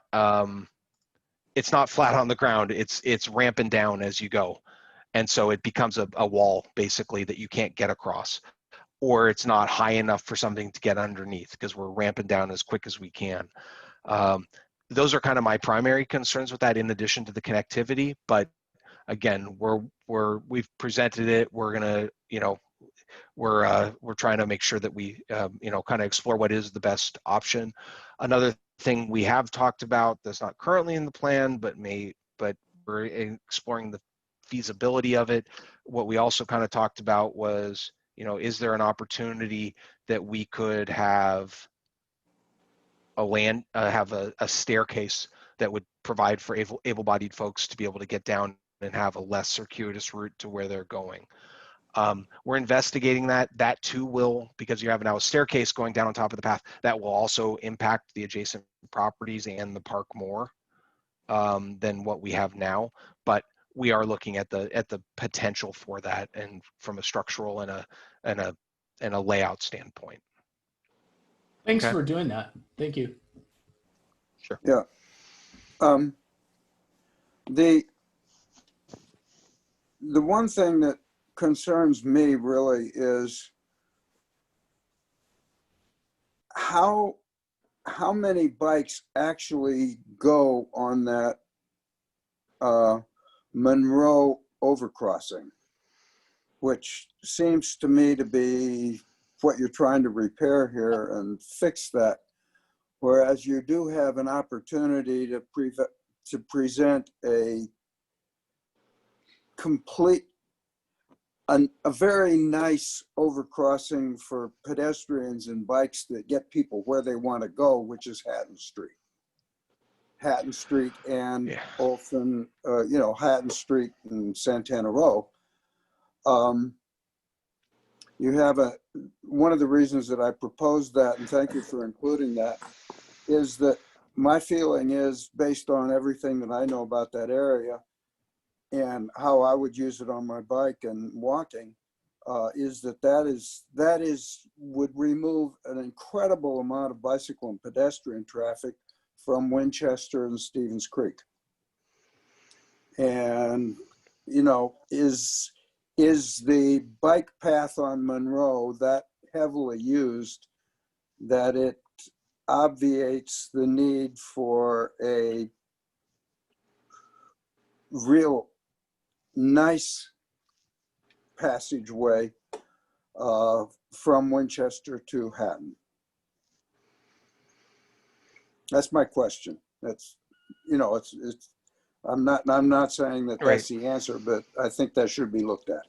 it's not flat on the ground. It's ramping down as you go. And so it becomes a wall basically that you can't get across, or it's not high enough for something to get underneath because we're ramping down as quick as we can. Those are kind of my primary concerns with that, in addition to the connectivity. But again, we've presented it. We're gonna, we're trying to make sure that we, kind of explore what is the best option. Another thing we have talked about that's not currently in the plan, but we're exploring the feasibility of it. What we also kind of talked about was, is there an opportunity that we could have a staircase that would provide for able-bodied folks to be able to get down and have a less circuitous route to where they're going. We're investigating that. That too will, because you have now a staircase going down on top of the path, that will also impact the adjacent properties and the park more than what we have now. But we are looking at the potential for that, and from a structural and a layout standpoint. Thanks for doing that. Thank you. Sure. Yeah. The one thing that concerns me really is how many bikes actually go on that Monroe overcrossing, which seems to me to be what you're trying to repair here and fix that. Whereas you do have an opportunity to present a very nice overcrossing for pedestrians and bikes that get people where they want to go, which is Hatton Street. Hatton Street and Olson, Hatton Street and Santana Row. You have one of the reasons that I proposed that, and thank you for including that, is that my feeling is, based on everything that I know about that area and how I would use it on my bike and walking, is that would remove an incredible amount of bicycle and pedestrian traffic from Winchester and Stevens Creek. And, is is the bike path on Monroe that heavily used that it obviates the need for a real nice passageway from Winchester to Hatton? That's my question. That's, you know, it's I'm not saying that that's the answer, but I think that should be looked at.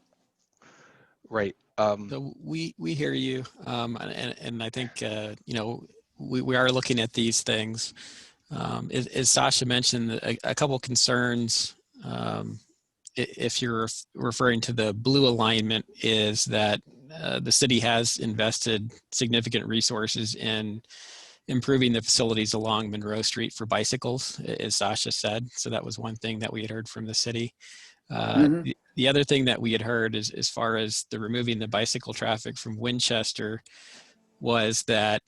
Right. So we hear you, and I think you know, we are looking at these things. As Sasha mentioned, a couple concerns, if you're referring to the blue alignment, is that the city has invested significant resources in improving the facilities along Monroe Street for bicycles, as Sasha said. So that was one thing that we had heard from the city. The other thing that we had heard is, as far as the removing the bicycle traffic from Winchester, was that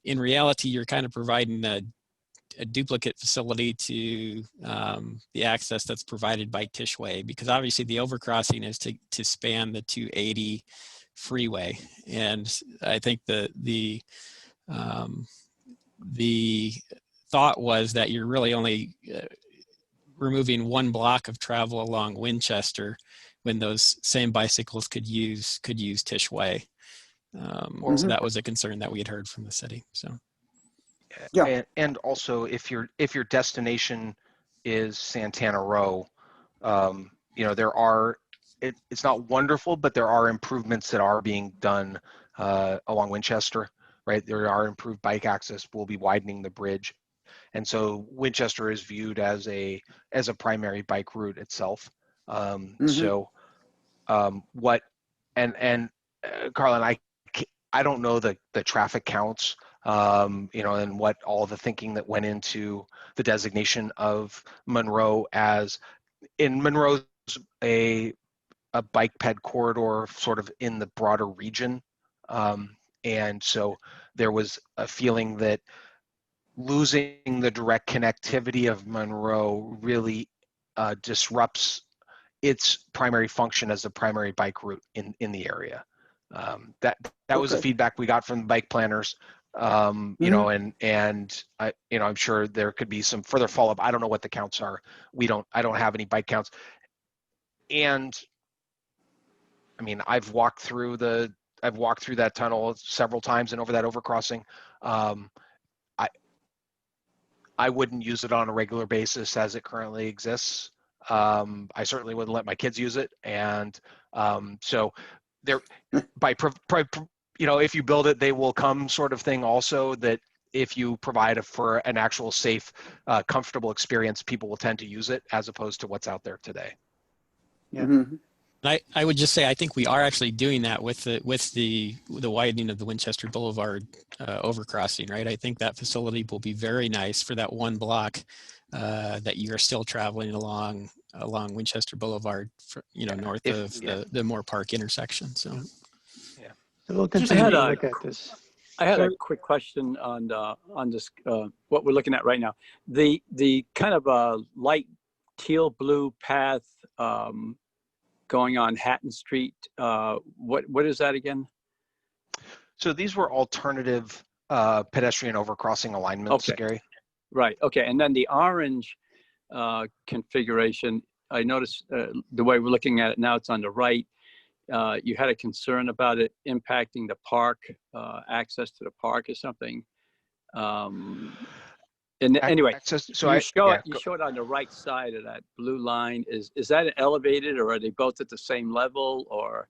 in reality, you're kind of providing a duplicate facility to the access that's provided by Tishway, because obviously the overcrossing is to span the 280 freeway. And I think the thought was that you're really only removing one block of travel along Winchester, when those same bicycles could use Tishway. So that was a concern that we had heard from the city. So yeah, and also if your destination is Santana Row, you know, there are, it's not wonderful, but there are improvements that are being done along Winchester. Right, there are improved bike access. We'll be widening the bridge, and so Winchester is viewed as a primary bike route itself. So what, and Carlin, I don't know the traffic counts, you know, and what all the thinking that went into the designation of Monroe, as in Monroe's a bike ped corridor sort of in the broader region. And so there was a feeling that losing the direct connectivity of Monroe really disrupts its primary function as a primary bike route in the area. That was the feedback we got from the bike planners. You know, and I, you know, I'm sure there could be some further follow-up. I don't know what the counts are. I don't have any bike counts. And I mean, I've walked through that tunnel several times and over that overcrossing. I wouldn't use it on a regular basis as it currently exists. I certainly wouldn't let my kids use it. And so there, you know, if you build it, they will come sort of thing also, that if you provide for an actual safe, comfortable experience, people will tend to use it as opposed to what's out there today. Yeah. I would just say I think we are actually doing that with the widening of the Winchester Boulevard overcrossing, right? I think that facility will be very nice for that one block that you're still traveling along Winchester Boulevard, you know, north of the Moore Park intersection. So so we'll continue to look at this. I had a quick question on this what we're looking at right now. The kind of light teal blue path going on Hatton Street. What is that again? So these were alternative pedestrian overcrossing alignments, Gary. Right. Okay. And then the orange configuration, I noticed the way we're looking at it now, it's on the right. You had a concern about it impacting the park, access to the park or something. And anyway, so you show it on the right side of that blue line. Is that elevated, or are they both at the same level? Or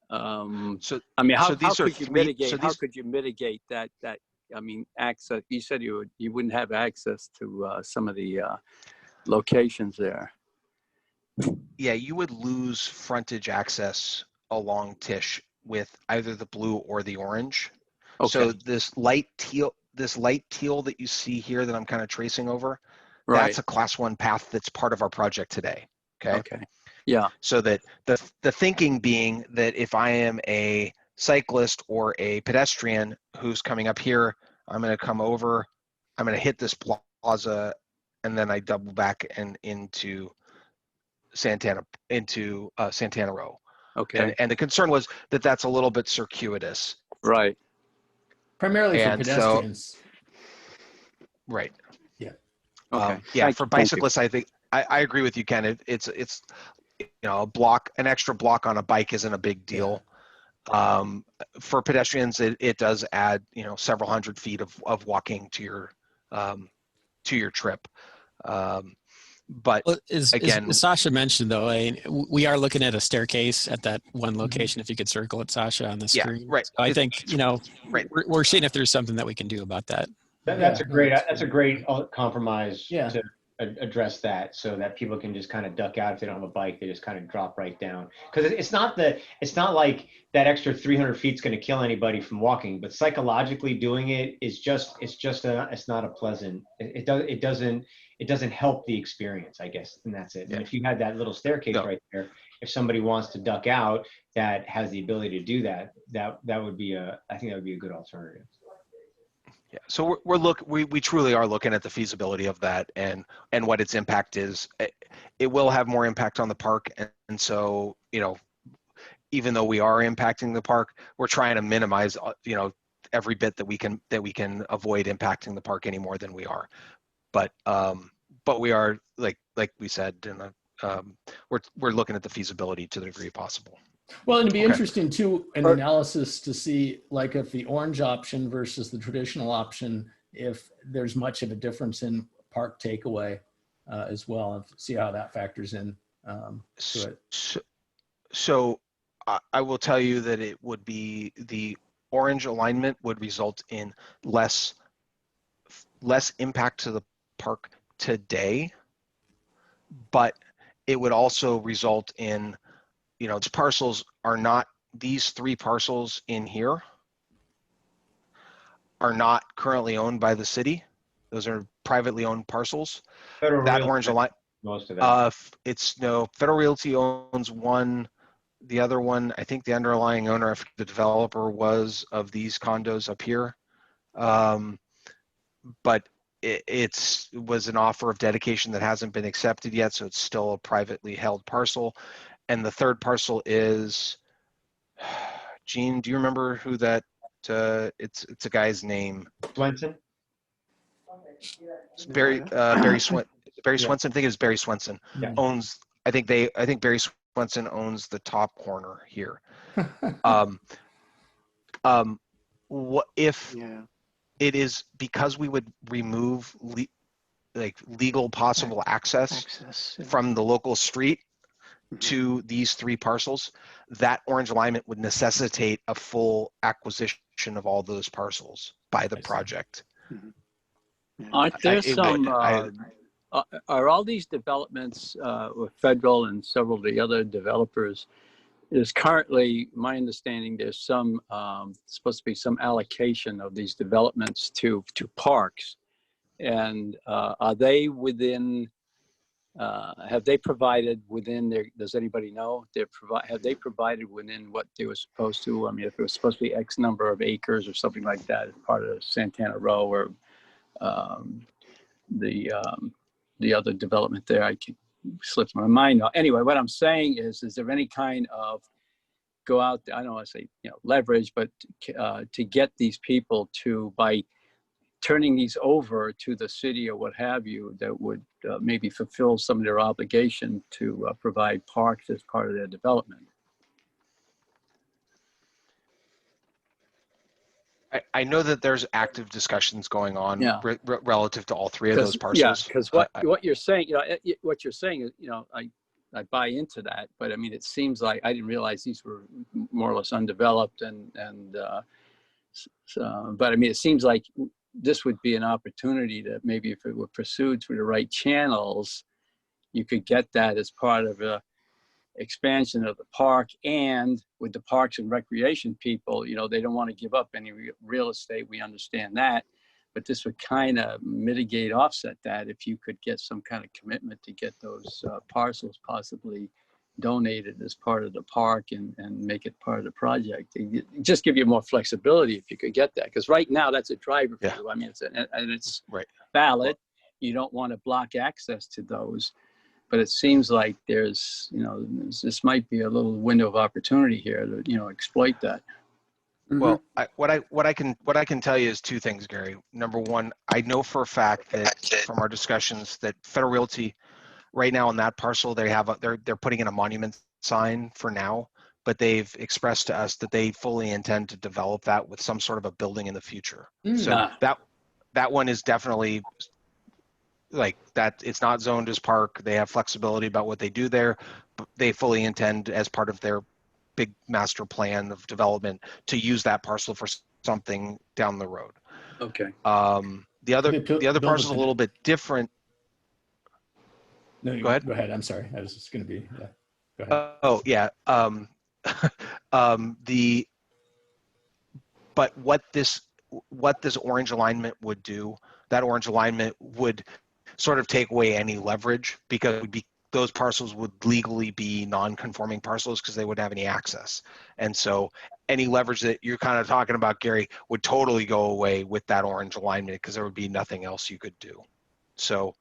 so I mean, how could you mitigate that? I mean, access. You said you wouldn't have access to some of the locations there. Yeah, you would lose frontage access along Tish with either the blue or the orange. Okay. So this light teal that you see here that I'm kind of tracing over, that's a class 1 path that's part of our project today. Okay. Yeah. So that the thinking being that if I am a cyclist or a pedestrian who's coming up here, I'm going to come over, I'm going to hit this plaza, and then I double back and into Santana Row. Okay. And the concern was that that's a little bit circuitous. Right. Primarily for And pedestrians. Right. Yeah. Okay. Yeah, for bicyclists, I think I agree with you, Ken. It's you know, an extra block on a bike isn't a big deal. For pedestrians, it does add, you know, several hundred feet of walking to your trip. But well, again, as Sasha mentioned, though, we are looking at a staircase at that one location. If you could circle it, Sasha, on the screen. Right. So I think, you know, right. we're seeing if there's something that we can do about that. That's a great compromise to address that, so that people can just kind of duck out if they don't have a bike. They just kind of drop right down, because it's not like that extra 300 feet is going to kill anybody from walking, but psychologically doing it is it's not a pleasant. It doesn't help the experience, I guess, and that's it. And if you had that little staircase right there, if somebody wants to duck out that has the ability to do that, that would be I think that would be a good alternative. Yeah, so we truly are looking at the feasibility of that and what its impact is. It will have more impact on the park, and so, you know, even though we are impacting the park, we're trying to minimize, you know, every bit that we can avoid impacting the park any more than we are. But we are, like we said, we're looking at the feasibility to the degree possible. Well, and it'd be interesting too, an analysis to see, like, if the orange option versus the traditional option, if there's much of a difference in park takeaway as well, and see how that factors in to it. So I will tell you that it would be, the orange alignment would result in less impact to the park today, but it would also result in, you know, these 3 parcels in here are not currently owned by the city. Those are privately owned parcels. That orange line, most of them. Federal Realty owns one. The other one, I think the underlying owner, if the developer was, of these condos up here, but it was an offer of dedication that hasn't been accepted yet, so it's still a privately held parcel. And the third parcel is, Gene, do you remember who that? It's a guy's name. Swenson. It's Barry Swenson. I think it's Barry Swenson. Yeah. Owns. I think Barry Swenson owns the top corner here. What if it is because we would remove legal possible access from the local street to these 3 parcels, that orange alignment would necessitate a full acquisition of all those parcels by the project. Aren't there are all these developments with Federal and several of the other developers, is currently, my understanding, there's some supposed to be some allocation of these developments to parks, and are they within? Have they provided within their? Does anybody know? Have they provided within what they were supposed to? I mean, if it was supposed to be X number of acres or something like that as part of Santana Row or the other development there, I can slips my mind now. Anyway, what I'm saying is there any kind of go out there, I don't want to say, you know, leverage, but to get these people to, by turning these over to the city or what have you, that would maybe fulfill some of their obligation to provide parks as part of their development? I know that there's active discussions going on relative to all 3 of those parcels. Yeah, because what you're saying, you know, what you're saying is, you know, I buy into that, but I mean, it seems like I didn't realize these were more or less undeveloped, but I mean, it seems like this would be an opportunity that maybe if it were pursued through the right channels, you could get that as part of a expansion of the park. And with the parks and recreation people, you know, they don't want to give up any real estate. We understand that, but this would kind of mitigate, offset that if you could get some kind of commitment to get those parcels possibly donated as part of the park and make it part of the project. It just give you more flexibility if you could get that, because right now that's a driver for you. I mean, it's valid. You don't want to block access to those. but it seems like there's, this might be a little window of opportunity here to, exploit that. Well, what I can tell you is two things, Gary. Number one, I know for a fact that from our discussions that Federal Realty right now on that parcel, they're putting in a monument sign for now, but they've expressed to us that they fully intend to develop that with some sort of a building in the future. So that one is definitely like that. It's not zoned as park. They have flexibility about what they do there. But they fully intend, as part of their big master plan of development, to use that parcel for something down the road. Okay. The other parcel is a little bit different. No, go ahead. Go ahead. I'm sorry. I was just going to be. Yeah. Go ahead. Oh yeah. But what this orange alignment would do, that orange alignment would sort of take away any leverage, because it would be, those parcels would legally be non-conforming parcels because they wouldn't have any access. And so any leverage that you're kind of talking about, Gary, would totally go away with that orange alignment, because there would be nothing else you could do. So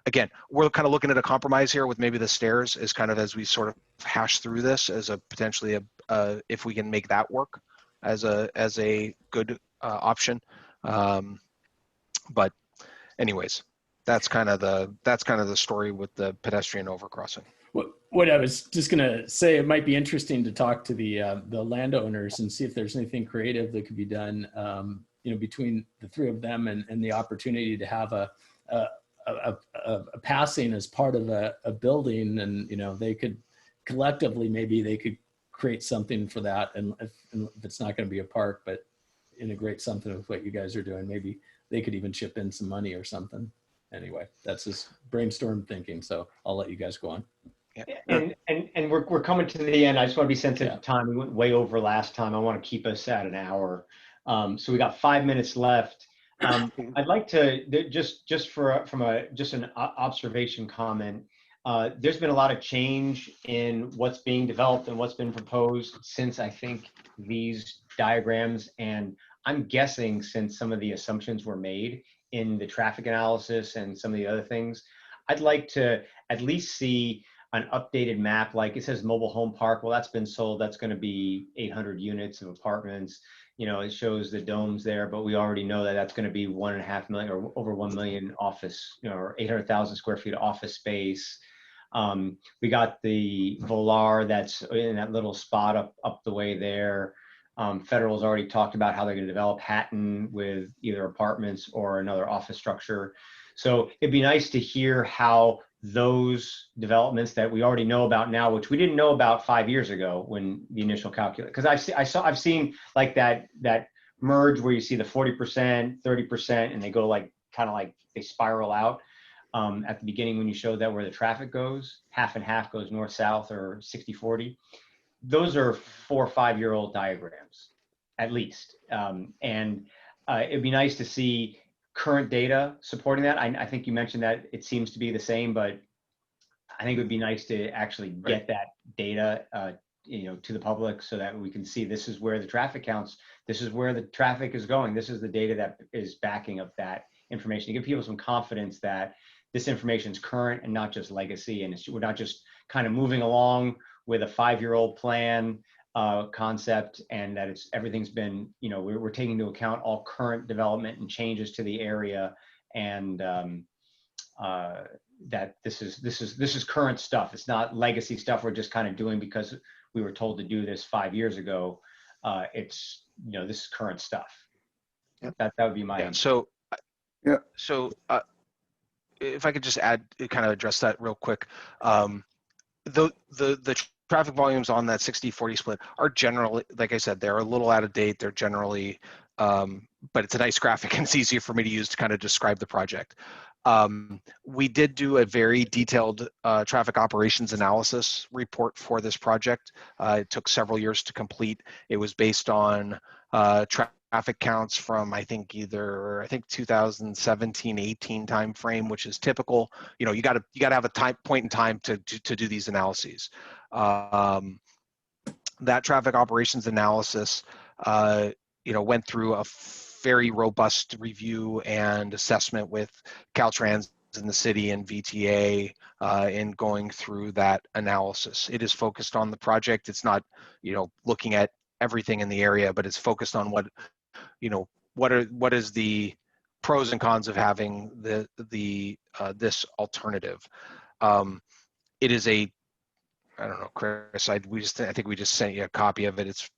again, we're kind of looking at a compromise here with maybe the stairs as kind of, as we sort of hash through this, as a potentially if we can make that work as a good option. But anyways, that's kind of the story with the pedestrian overcrossing. What I was just gonna say, it might be interesting to talk to the landowners and see if there's anything creative that could be done, between the three of them, and the opportunity to have a passing as part of a building, and they could collectively, maybe they could create something for that, and if it's not going to be a park, but integrate something with what you guys are doing, maybe they could even chip in some money or something. Anyway, that's just brainstorm thinking, so I'll let you guys go on. Yeah. And we're coming to the end. I just want to be sensitive to time. We went way over last time. I want to keep us at an hour. So we got 5 minutes left. I'd like to just from an observation comment. There's been a lot of change in what's being developed and what's been proposed since, I think, these diagrams, and I'm guessing since some of the assumptions were made in the traffic analysis and some of the other things. I'd like to at least see an updated map. Like it says mobile home park. Well, that's been sold. That's going to be 800 units of apartments. It shows the domes there, but we already know that that's going to be 1.5 million or over 1 million office, or 800,000 square feet of office space. We got the Volar that's in that little spot up the way there. Federal's already talked about how they're going to develop Hatton with either apartments or another office structure. So it'd be nice to hear how those developments that we already know about now, which we didn't know about 5 years ago when the initial calculation, because I've seen like that merge where you see the 40%, 30%, and they go like kind of like they spiral out. At the beginning when you showed that where the traffic goes, half and half goes north-south or 60-40. Those are 4 or 5 year old diagrams, at least. It'd be nice to see current data supporting that. I think you mentioned that it seems to be the same, but I think it would be nice to actually get that data to the public so that we can see this is where the traffic counts, this is where the traffic is going, this is the data that is backing up that information, to give people some confidence that this information is current and not just legacy, and we're not just kind of moving along with a 5-year-old plan concept, and that everything's been, we're taking into account all current development and changes to the area, and that this is current stuff. It's not legacy stuff we're just kind of doing because we were told to do this 5 years ago. It's this is current stuff. Yep. That would be my So if I could just add, kind of address that real quick. The traffic volumes on that 60-40 split are generally, like I said, they're a little out of date. They're generally, but it's a nice graphic and it's easier for me to use to kind of describe the project. We did do a very detailed traffic operations analysis report for this project. It took several years to complete. It was based on traffic counts from I think 2017-18 timeframe, which is typical. You got to have a point in time to do these analyses. That traffic operations analysis, went through a very robust review and assessment with Caltrans in the city and VTA in going through that analysis. It is focused on the project. It's not, looking at everything in the area, but it's focused on what is the pros and cons of having this alternative. It is I don't know, Chris, I think we just sent you a copy of it. It's,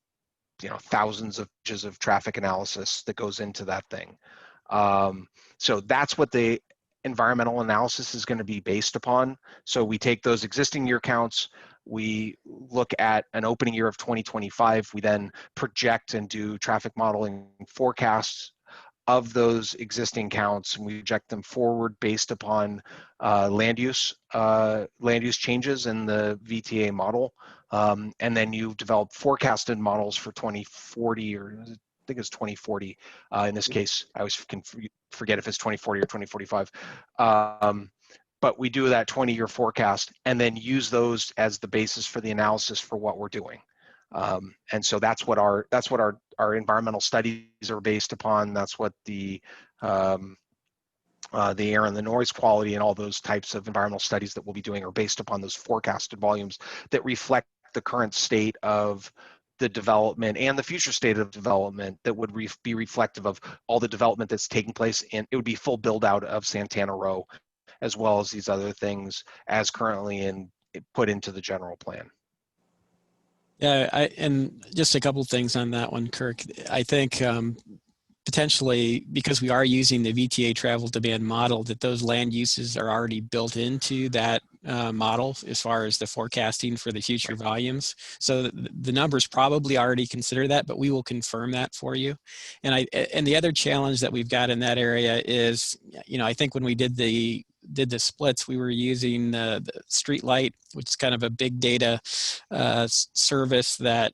thousands of pages of traffic analysis that goes into that thing. So that's what the environmental analysis is going to be based upon. So we take those existing year counts, we look at an opening year of 2025, we then project and do traffic modeling forecasts of those existing counts, and we project them forward based upon land use changes in the VTA model. And then you develop forecasted models for 2040, or I think it's 2040. In this case, I always can forget if it's 2040 or 2045. But we do that 20-year forecast and then use those as the basis for the analysis for what we're doing. And so that's what our environmental studies are based upon. That's what the air and the noise quality and all those types of environmental studies that we'll be doing are based upon those forecasted volumes that reflect the current state of the development and the future state of development that would be reflective of all the development that's taking place. And it would be full build out of Santana Row, as well as these other things as currently put into the general plan. Yeah, and just a couple things on that one, Kirk. I think potentially, because we are using the VTA travel demand model, that those land uses are already built into that model as far as the forecasting for the future volumes. So the numbers probably already consider that, but we will confirm that for you. And the other challenge that we've got in that area is, I think when we did the splits, we were using the Streetlight, which is kind of a big data service that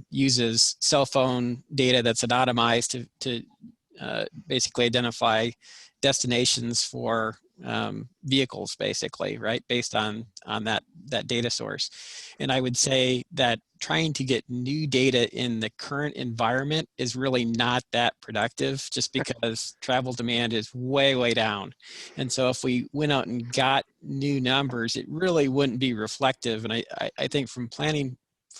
uses cell phone data that's anonymized to basically identify destinations for vehicles, basically, right, based on that data source. And I would say that trying to get new data in the current environment is really not that productive, just because travel demand is way down. And so if we went out and got new numbers, it really wouldn't be reflective. And I think from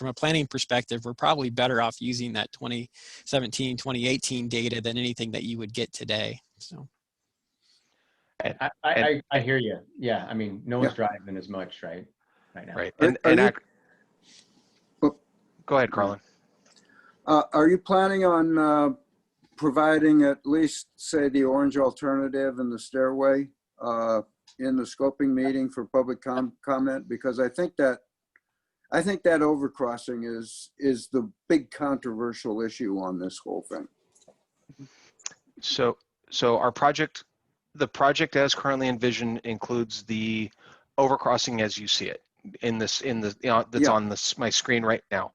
a planning perspective, we're probably better off using that 2017, 2018 data than anything that you would get today. So. I hear you. Yeah, I mean, no one's driving as much right now. Right. Go ahead, Carlin. Are you planning on providing at least, say, the orange alternative and the stairway in the scoping meeting for public comment? Because I think that overcrossing is the big controversial issue on this whole thing. So the project as currently envisioned includes the overcrossing as you see it that's on my screen right now.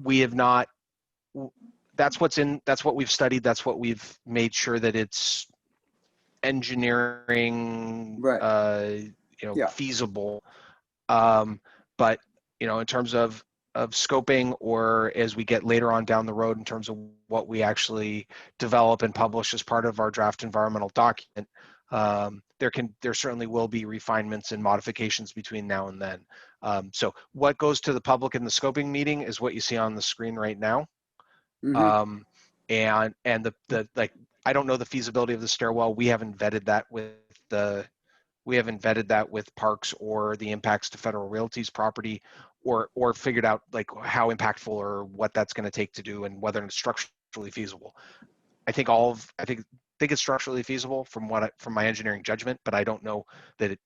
We have not. That's what we've studied. That's what we've made sure that it's engineering, feasible. But in terms of scoping, or as we get later on down the road in terms of what we actually develop and publish as part of our draft environmental document, there certainly will be refinements and modifications between now and then. So what goes to the public in the scoping meeting is what you see on the screen right now. Mm-hmm. And I don't know the feasibility of the stairwell. We haven't vetted that with Parks or the impacts to Federal Realty's property, or figured out how impactful or what that's going to take to do and whether it's structurally feasible. I think it's structurally feasible from my engineering judgment, but I don't know that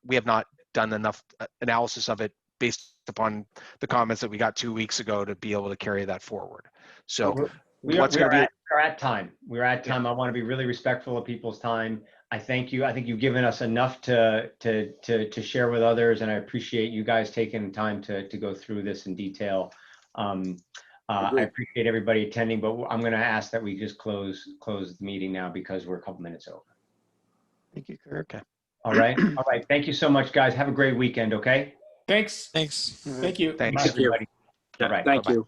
we have not done enough analysis of it based upon the comments that we got 2 weeks ago to be able to carry that forward. So we're at time. We're at time. I want to be really respectful of people's time. I thank you. I think you've given us enough to share with others, and I appreciate you guys taking time to go through this in detail. I appreciate everybody attending, but I'm going to ask that we just close the meeting now because we're a couple minutes over. Thank you, Kirk. Okay. All right. Thank you so much, guys. Have a great weekend. Okay. Thanks. Thanks. Thank you. Thanks. Bye, everybody. All right. Thank you.